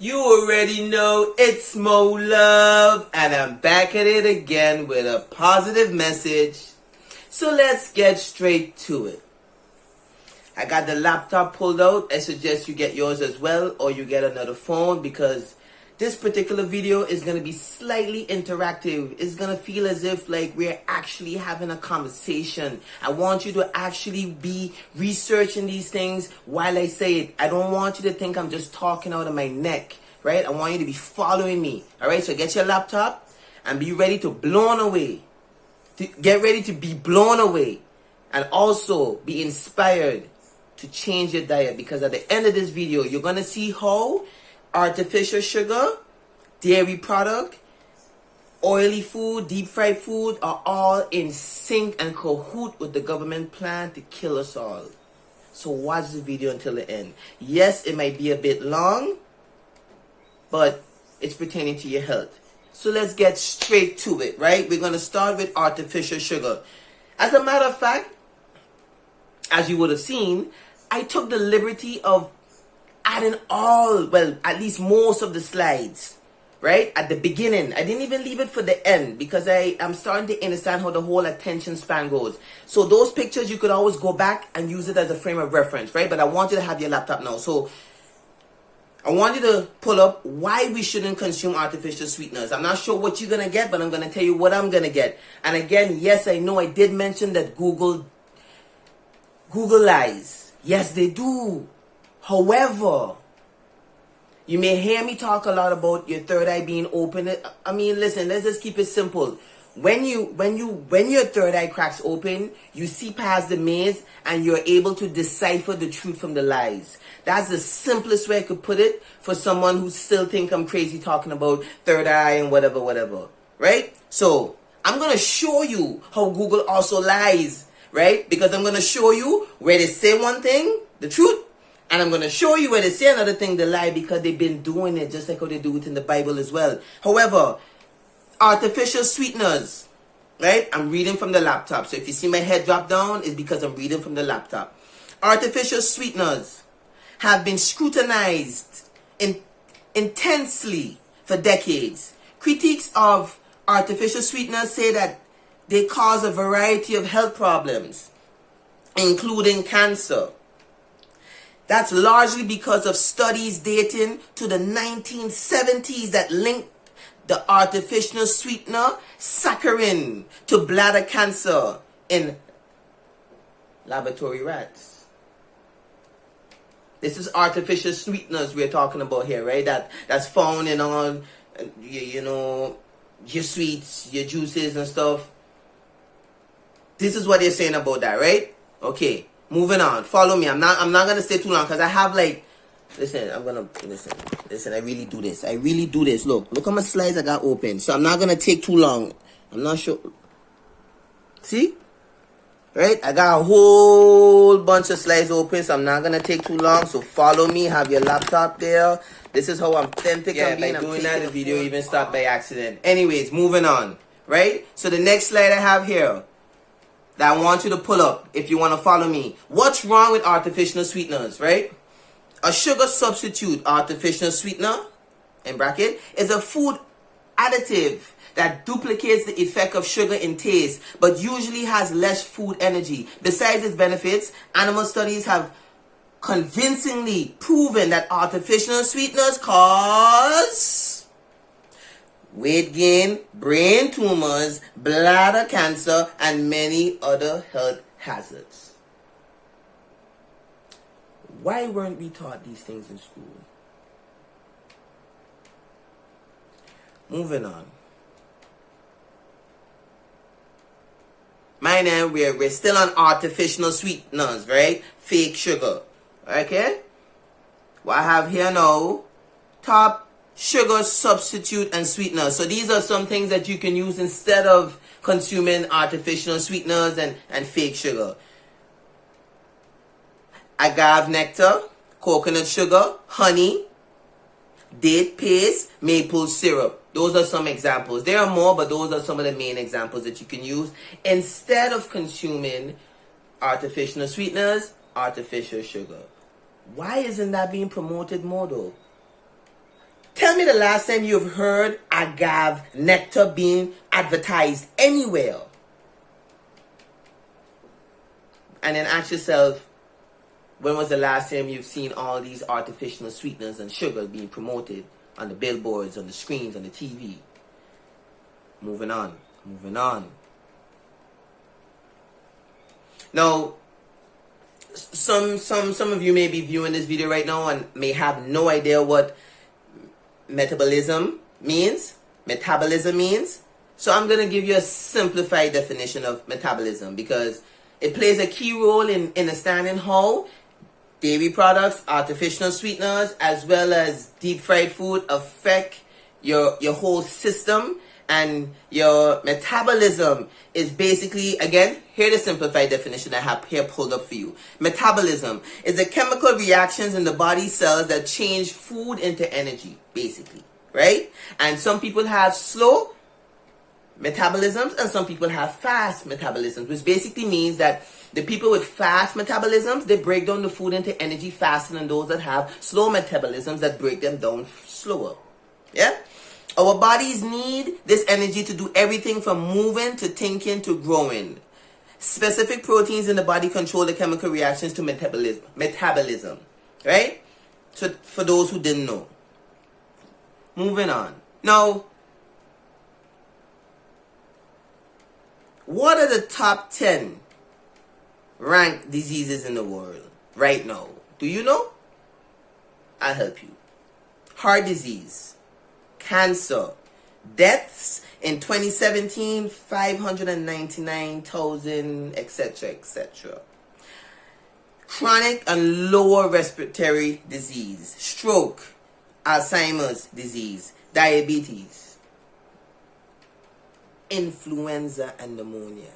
You already know it's Mo Love, and I'm back at it again with a positive message. So let's get straight to it. I got the laptop pulled out. I suggest you get yours as well, or you get another phone, because this particular video is going to be slightly interactive. It's going to feel as if like we're actually having a conversation. I want you to actually be researching these things while I say it. I don't want you to think I'm just talking out of my neck, right? I want you to be following me, all right? So get your laptop and be ready to blown away. Get ready to be blown away and also be inspired to change your diet, because at the end of this video, you're going to see how artificial sugar, dairy product, oily food, deep fried food are all in sync and cahoot with the government plan to kill us all. So watch the video until the end. Yes, it might be a bit long, but it's pertaining to your health. So let's get straight to it, right? We're going to start with artificial sugar. As a matter of fact, as you would have seen, I took the liberty of adding at least most of the slides, right? At the beginning. I didn't even leave it for the end, because I'm starting to understand how the whole attention span goes. So those pictures, you could always go back and use it as a frame of reference, right? But I want you to have your laptop now. So I want you to pull up why we shouldn't consume artificial sweeteners. I'm not sure what you're going to get, but I'm going to tell you what I'm going to get. And again, yes, I know I did mention that Google lies. Yes, they do. However, you may hear me talk a lot about your third eye being open. I mean, listen, let's just keep it simple. When your third eye cracks open, you see past the maze and you're able to decipher the truth from the lies. That's the simplest way I could put it for someone who still think I'm crazy talking about third eye and whatever, right? So I'm going to show you how Google also lies, right? Because I'm going to show you where they say one thing, the truth, and I'm going to show you where they say another thing, the lie, because they've been doing it just like how they do it in the Bible as well. However, artificial sweeteners, right? I'm reading from the laptop. So if you see my head drop down, it's because I'm reading from the laptop. Artificial sweeteners have been scrutinized intensely for decades. Critics of artificial sweeteners say that they cause a variety of health problems, including cancer. That's largely because of studies dating to the 1970s that linked the artificial sweetener saccharin to bladder cancer in laboratory rats. This is artificial sweeteners we're talking about here, right? That's found in all, your sweets, your juices and stuff. This is what they're saying about that, right? Okay. Moving on. Follow me. I'm not gonna stay too long, because I have listen, I really do this. Look how much slides I got open. So I'm not gonna take too long. I'm not sure. See? Right? I got a whole bunch of slides open, so I'm not gonna take too long. So follow me, have your laptop there. This is how authentic I'm being. By doing that, the video even stopped by accident. Anyways, moving on. Right? So the next slide I have here that I want you to pull up if you want to follow me. What's wrong with artificial sweeteners, right? A sugar substitute artificial sweetener, in bracket, is a food additive that duplicates the effect of sugar in taste, but usually has less food energy. Besides its benefits, animal studies have convincingly proven that artificial sweeteners cause weight gain, brain tumors, bladder cancer, and many other health hazards. Why weren't we taught these things in school? Moving on. My name, we're still on artificial sweeteners, right? Fake sugar. Okay? What I have here now, top sugar substitute and sweeteners. So these are some things that you can use instead of consuming artificial sweeteners and fake sugar. Agave nectar, coconut sugar, honey, date paste, maple syrup. Those are some examples. There are more, but those are some of the main examples that you can use instead of consuming artificial sweeteners, artificial sugar. Why isn't that being promoted more though? Tell me the last time you've heard agave nectar being advertised anywhere. And then ask yourself, when was the last time you've seen all these artificial sweeteners and sugar being promoted on the billboards, on the screens, on the TV? Moving on. Now, some of you may be viewing this video right now and may have no idea what metabolism means. So I'm going to give you a simplified definition of metabolism, because it plays a key role in understanding how dairy products, artificial sweeteners, as well as deep fried food affect your whole system. And your metabolism is basically, again, here the simplified definition I have here pulled up for you. Metabolism is the chemical reactions in the body cells that change food into energy, basically, right? And some people have slow metabolisms and some people have fast metabolisms, which basically means that the people with fast metabolisms, they break down the food into energy faster than those that have slow metabolisms that break them down slower. Yeah? Our bodies need this energy to do everything from moving to thinking to growing. Specific proteins in the body control the chemical reactions to metabolism. Right? So for those who didn't know. Moving on. Now, what are the top 10 ranked diseases in the world right now? Do you know? I'll help you. Heart disease, cancer, deaths in 2017, 599,000, etc., etc. Chronic and lower respiratory disease, stroke, Alzheimer's disease, diabetes, influenza and pneumonia.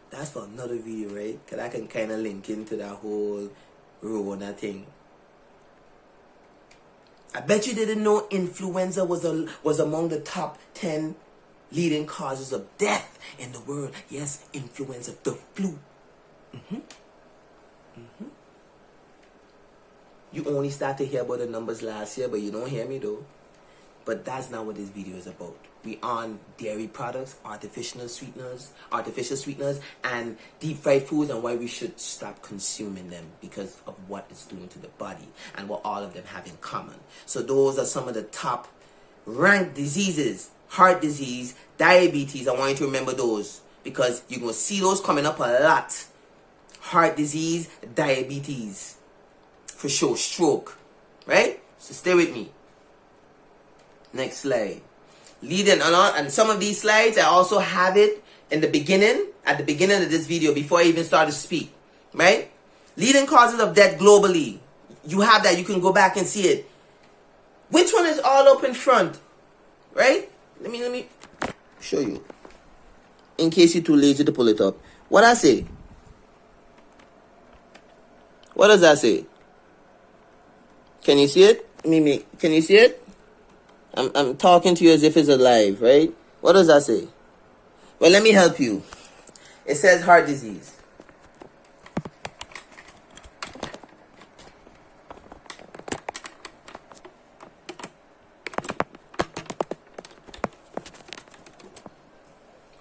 That's for another video, right? Because I can kind of link into that whole Rona thing. I bet you didn't know influenza was among the top 10 leading causes of death in the world. Yes, influenza, the flu. You only start to hear about the numbers last year, but you don't hear me though. But that's not what this video is about. We on dairy products, artificial sweeteners, and deep fried foods, and why we should stop consuming them because of what it's doing to the body and what all of them have in common. So those are some of the top ranked diseases. Heart disease, diabetes, I want you to remember those because you're going to see those coming up a lot. Heart disease, diabetes, for sure, stroke, right? So stay with me. Next slide. Leading on, and some of these slides, I also have it in the beginning, at the beginning of this video, before I even start to speak, right? Leading causes of death globally. You have that, you can go back and see it. Which one is all up in front, right? Let me show you. In case you're too lazy to pull it up. What I say? What does that say? Can you see it? Can you see it? I'm talking to you as if it's alive, right? What does that say? Well, let me help you. It says heart disease.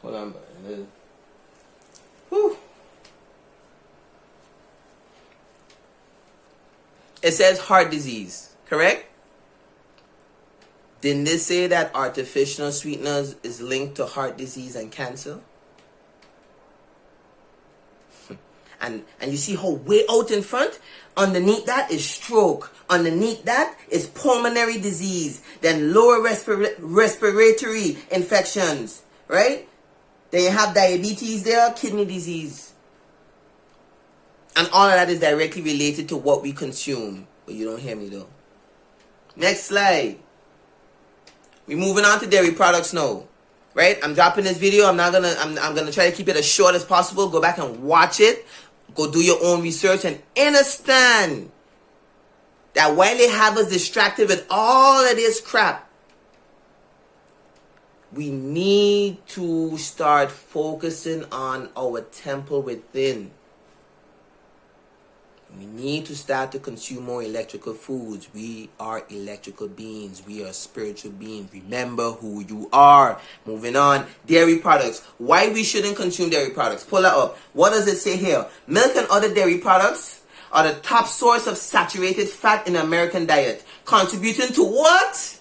Hold on, buddy. Whew. It says heart disease, correct? Didn't they say that artificial sweeteners is linked to heart disease and cancer? And you see how way out in front, underneath that is stroke. Underneath that is pulmonary disease. Then lower respiratory infections, right? Then you have diabetes there, kidney disease. And all of that is directly related to what we consume. But you don't hear me though. Next slide. We're moving on to dairy products now, right? I'm dropping this video. I'm gonna try to keep it as short as possible. Go back and watch it. Go do your own research and understand that while they have us distracted with all of this crap, we need to start focusing on our temple within. We need to start to consume more electrical foods. We are electrical beings. We are spiritual beings. Remember who you are. Moving on. Dairy products. Why we shouldn't consume dairy products. Pull that up. What does it say here? Milk and other dairy products are the top source of saturated fat in the American diet. Contributing to what?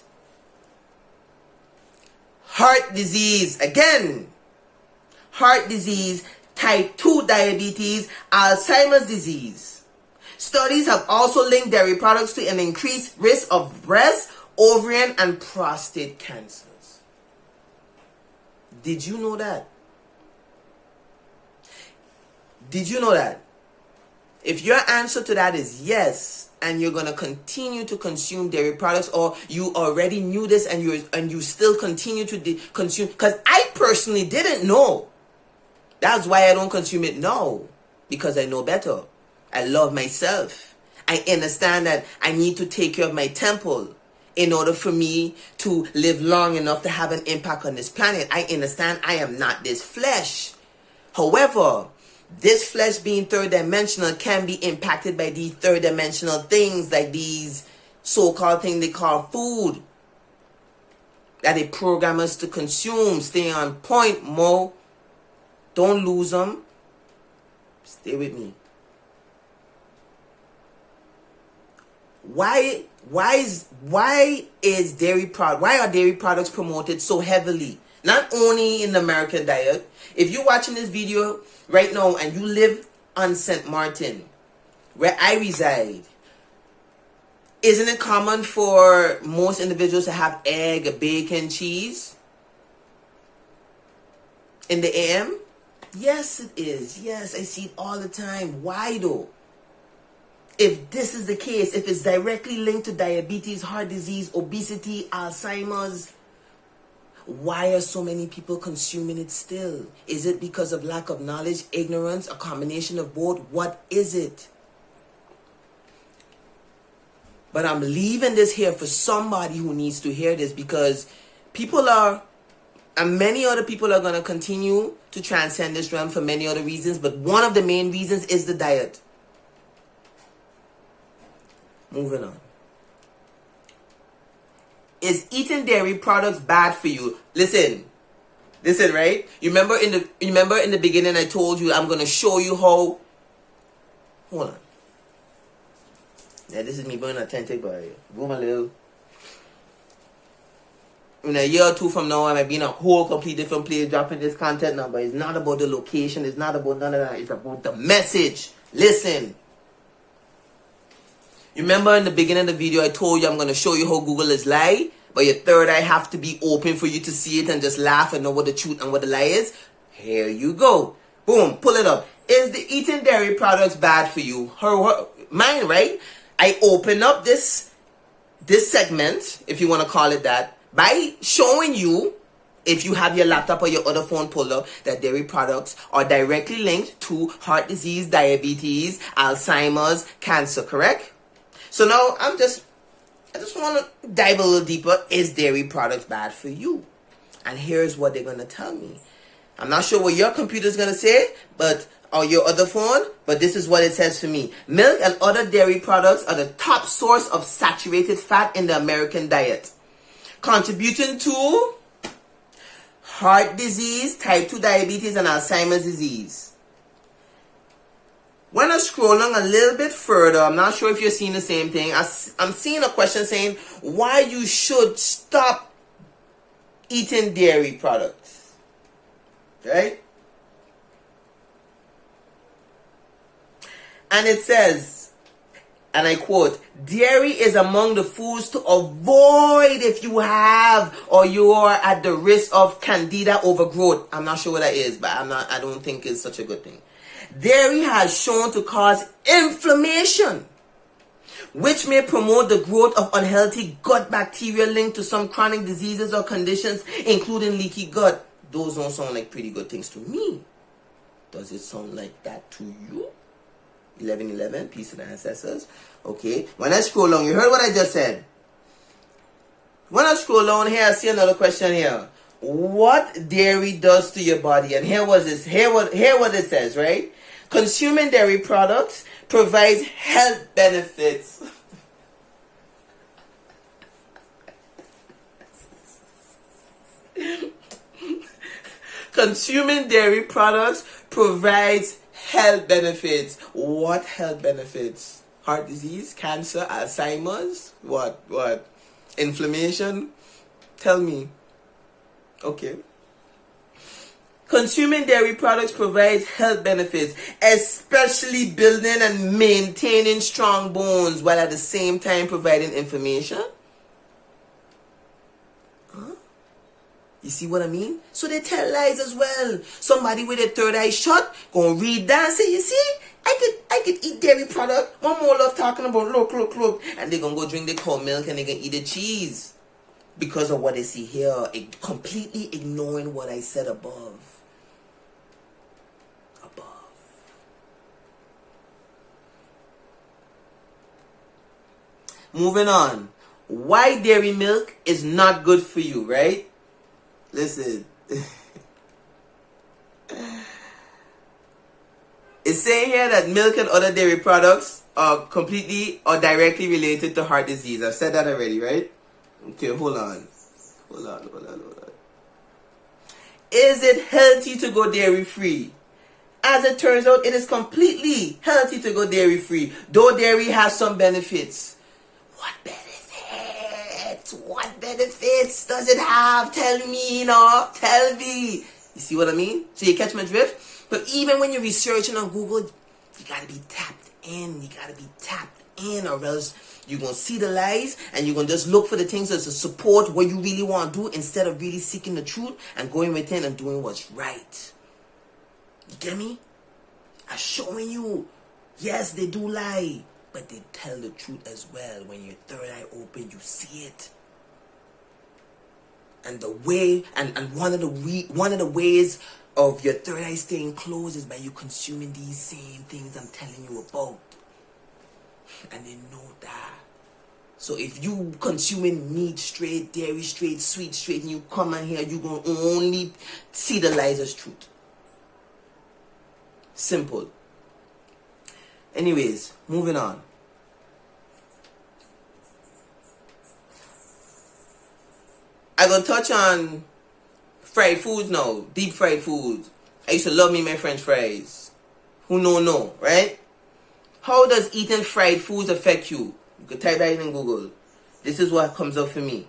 Heart disease. Again. Heart disease, type 2 diabetes, Alzheimer's disease. Studies have also linked dairy products to an increased risk of breast, ovarian, and prostate cancers. Did you know that? Did you know that? If your answer to that is yes, and you're going to continue to consume dairy products, or you already knew this and you still continue to consume, because I personally didn't know. That's why I don't consume it now, because I know better. I love myself. I understand that I need to take care of my temple in order for me to live long enough to have an impact on this planet. I understand I am not this flesh. However, this flesh being third dimensional can be impacted by these third dimensional things, like these so-called things they call food, that they program us to consume. Stay on point, Mo. Don't lose them. Stay with me. Why are dairy products promoted so heavily? Not only in the American diet. If you're watching this video right now and you live on St. Martin, where I reside, isn't it common for most individuals to have egg, bacon, cheese in the AM? Yes, it is. Yes, I see it all the time. Why though? If this is the case, if it's directly linked to diabetes, heart disease, obesity, Alzheimer's, why are so many people consuming it still? Is it because of lack of knowledge, ignorance, a combination of both? What is it? But I'm leaving this here for somebody who needs to hear this, because people are, and many other people are going to continue to transcend this realm for many other reasons, but one of the main reasons is the diet. Moving on. Is eating dairy products bad for you? Listen, right? You remember in the beginning I told you I'm gonna show you how. Hold on. Yeah, this is me being authentic, but go my little. In a year or two from now, I might be in a whole complete different place dropping this content now. But it's not about the location. It's not about none of that. It's about the message. Listen. You remember in the beginning of the video I told you I'm going to show you how Google is lie, but your third eye have to be open for you to see it and just laugh and know what the truth and what the lie is? Here you go. Boom, pull it up. Is the eating dairy products bad for you? Mine, right? I open up this segment, if you want to call it that, by showing you, if you have your laptop or your other phone pulled up, that dairy products are directly linked to heart disease, diabetes, Alzheimer's, cancer, correct? So now I just want to dive a little deeper. Is dairy products bad for you? And here's what they're going to tell me. I'm not sure what your computer's going to say, or your other phone, but this is what it says for me. Milk and other dairy products are the top source of saturated fat in the American diet, contributing to heart disease, type 2 diabetes, and Alzheimer's disease. When I scroll along a little bit further, I'm not sure if you're seeing the same thing. I'm seeing a question saying why you should stop eating dairy products. Right? And it says, and I quote, dairy is among the foods to avoid if you have or you are at the risk of candida overgrowth. I'm not sure what that is, but I don't think it's such a good thing. Dairy has shown to cause inflammation, which may promote the growth of unhealthy gut bacteria linked to some chronic diseases or conditions, including leaky gut. Those don't sound like pretty good things to me. Does it sound like that to you? 1111, peace of the ancestors. Okay, when I scroll down, you heard what I just said. When I scroll down here, I see another question here. What dairy does to your body? And here what it says, right? Consuming dairy products provides health benefits. Consuming dairy products provides health benefits. What health benefits? Heart disease, cancer, Alzheimer's? What? Inflammation? Tell me. Okay. Consuming dairy products provides health benefits, especially building and maintaining strong bones while at the same time providing information. Huh? You see what I mean? So they tell lies as well. Somebody with a third eye shut gonna read that and say, you see, I could eat dairy product. One more love talking about look. And they gonna go drink the cow milk and they gonna eat the cheese. Because of what they see here, completely ignoring what I said above. Moving on. Why dairy milk is not good for you, right? Listen. It's saying here that milk and other dairy products are completely or directly related to heart disease. I've said that already, right? Okay, hold on. Is it healthy to go dairy free? As it turns out, it is completely healthy to go dairy free, though dairy has some benefits. What benefits? What benefits does it have? Tell me, tell me. You see what I mean? So you catch my drift? But even when you're researching on Google, you gotta be tapped in. Or else you're gonna see the lies and you're gonna just look for the things that support what you really want to do instead of really seeking the truth and going within and doing what's right. You get me? I'm showing you. Yes, they do lie, but they tell the truth as well. When your third eye open, you see it. And the way, and one of the ways of your third eye staying closed is by you consuming these same things I'm telling you about. And they know that. So if you consuming meat straight, dairy straight, sweet straight, and you come in here, you gonna only see the lies as truth. Simple. Anyways, moving on. I'm gonna touch on fried foods now. Deep fried foods. I used to love me my French fries. Who know, right? How does eating fried foods affect you? You can type that in Google. This is what comes up for me.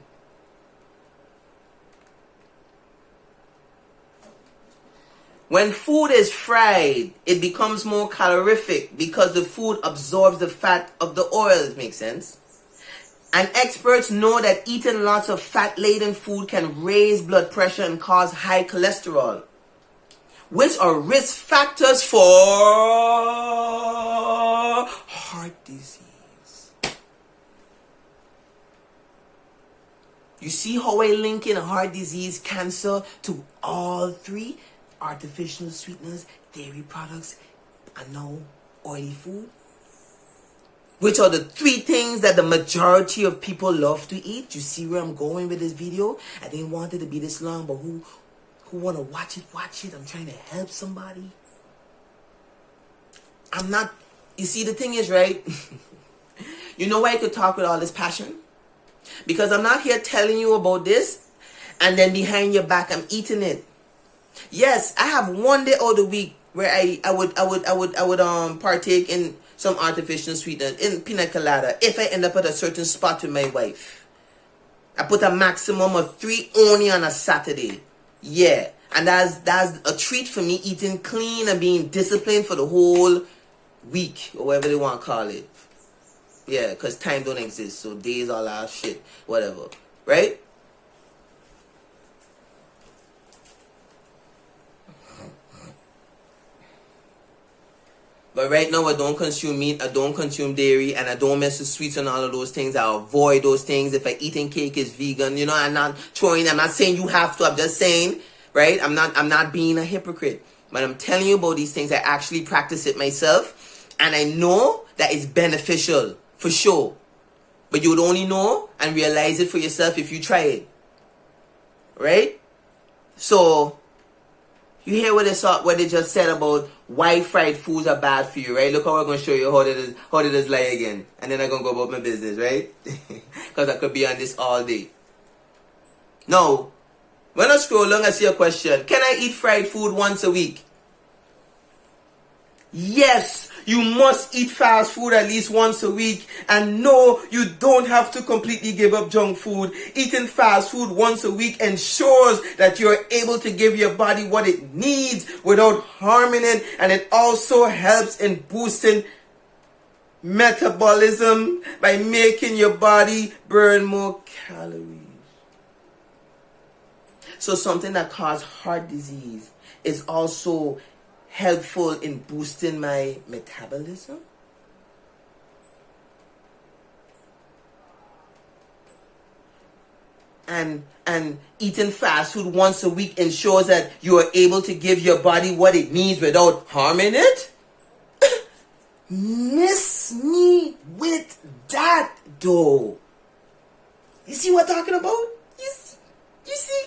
When food is fried, it becomes more calorific because the food absorbs the fat of the oils. Makes sense? And experts know that eating lots of fat-laden food can raise blood pressure and cause high cholesterol, which are risk factors for heart disease. You see how I link in heart disease, cancer to all three? Artificial sweeteners, dairy products, and now oily food. Which are the three things that the majority of people love to eat. You see where I'm going with this video? I didn't want it to be this long, but who want to watch it? I'm trying to help somebody. I'm not, you see the thing is, right? You know why I could talk with all this passion? Because I'm not here telling you about this and then behind your back I'm eating it. Yes, I have one day out the week where I would partake in some artificial sweetener, in pina colada, if I end up at a certain spot with my wife. I put a maximum of 3 only on a Saturday. Yeah, and that's a treat for me, eating clean and being disciplined for the whole week, or whatever they want to call it. Yeah, because time don't exist, so days all our shit, whatever, right? But right now, I don't consume meat, I don't consume dairy, and I don't mess with sweets and all of those things. I avoid those things. If I eating cake, it's vegan. You know, I'm not saying you have to. I'm just saying, right? I'm not being a hypocrite. But I'm telling you about these things. I actually practice it myself. And I know that it's beneficial, for sure. But you would only know and realize it for yourself if you try it. Right? So, You hear what they just said about why fried foods are bad for you, right? Look how we're going to show you how it is lie again. And then I'm going to go about my business, right? Because I could be on this all day. Now, when I scroll along, I see a question. Can I eat fried food once a week? Yes, you must eat fast food at least once a week. And no, you don't have to completely give up junk food. Eating fast food once a week ensures that you're able to give your body what it needs without harming it. And it also helps in boosting metabolism by making your body burn more calories. So something that causes heart disease is also helpful in boosting my metabolism. And eating fast food once a week ensures that you are able to give your body what it needs without harming it. Miss me with that though. You see what I'm talking about? You see?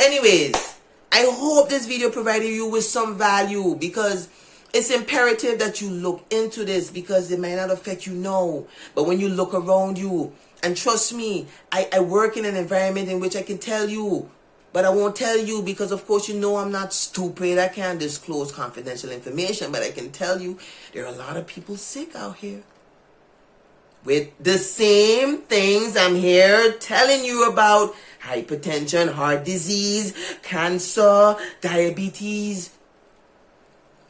Anyways, I hope this video provided you with some value, because it's imperative that you look into this, because it might not affect you now. But when you look around you, and trust me, I work in an environment in which I can tell you, but I won't tell you because, of course, you know I'm not stupid. I can't disclose confidential information, but I can tell you there are a lot of people sick out here with the same things I'm here telling you about: hypertension, heart disease, cancer, diabetes.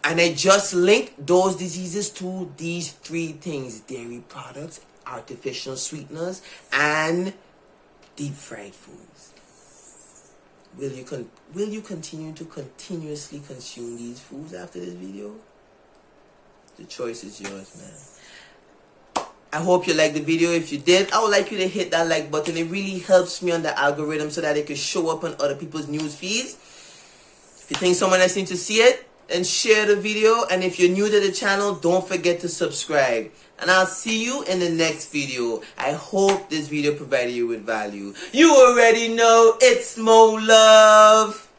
And I just linked those diseases to these 3 things: dairy products, artificial sweeteners, and deep fried foods. Will you continue to continuously consume these foods after this video? The choice is yours, man. I hope you liked the video. If you did, I would like you to hit that like button. It really helps me on the algorithm so that it can show up on other people's news feeds. If you think someone else needs to see it, then share the video. And if you're new to the channel, don't forget to subscribe. And I'll see you in the next video. I hope this video provided you with value. You already know it's Mo Love.